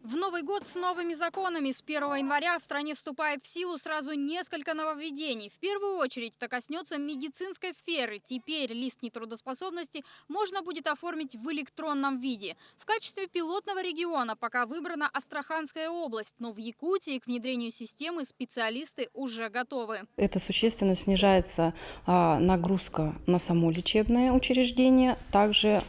В Новый год с новыми законами. С 1 января в стране вступает в силу сразу несколько нововведений. В первую очередь это коснется медицинской сферы. Теперь лист нетрудоспособности можно будет оформить в электронном виде. В качестве пилотного региона пока выбрана Астраханская область, но в Якутии к внедрению системы специалисты уже готовы. Это существенно снижается нагрузка на само лечебное учреждение, также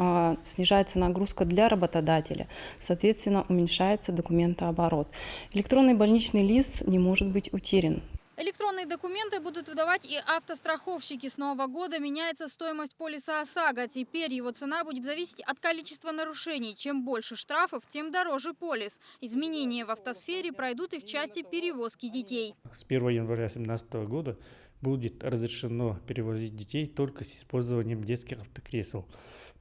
снижается нагрузка для работодателя, соответственно, уменьшается документооборот. Электронный больничный лист не может быть утерян. Электронные документы будут выдавать и автостраховщики. С нового года меняется стоимость полиса ОСАГО. Теперь его цена будет зависеть от количества нарушений. Чем больше штрафов, тем дороже полис. Изменения в автосфере пройдут и в части перевозки детей. С 1 января 2017 года будет разрешено перевозить детей только с использованием детских автокресел.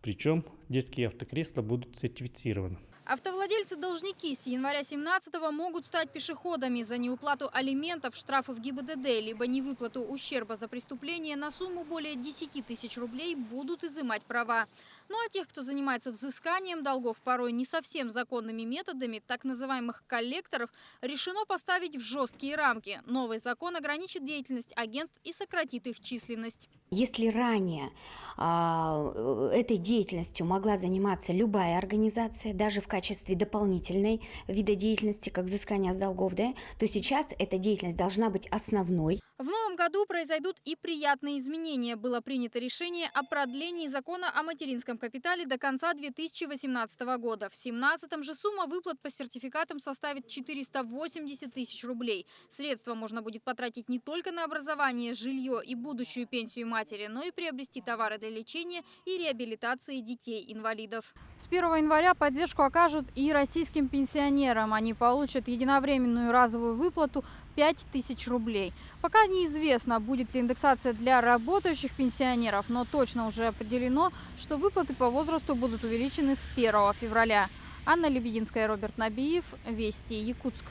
Причем детские автокресла будут сертифицированы. Автовладельцы-должники с января 17-го могут стать пешеходами. За неуплату алиментов, штрафов ГИБДД, либо невыплату ущерба за преступление на сумму более 10 тысяч рублей будут изымать права. Ну а тех, кто занимается взысканием долгов порой не совсем законными методами, так называемых коллекторов, решено поставить в жесткие рамки. Новый закон ограничит деятельность агентств и сократит их численность. Если ранее этой деятельностью могла заниматься любая организация, даже в качестве дополнительной вида деятельности, как взыскание с долгов, да, то сейчас эта деятельность должна быть основной. В новом году произойдут и приятные изменения. Было принято решение о продлении закона о материнском капитале до конца 2018 года. В 2017 же сумма выплат по сертификатам составит 480 тысяч рублей. Средства можно будет потратить не только на образование, жилье и будущую пенсию матери, но и приобрести товары для лечения и реабилитации детей-инвалидов. С 1 января поддержку окажут и российским пенсионерам. Они получат единовременную разовую выплату 5 тысяч рублей. Пока неизвестно, будет ли индексация для работающих пенсионеров, но точно уже определено, что выплаты по возрасту будут увеличены с 1 февраля. Анна Лебединская, Роберт Набиев, Вести, Якутск.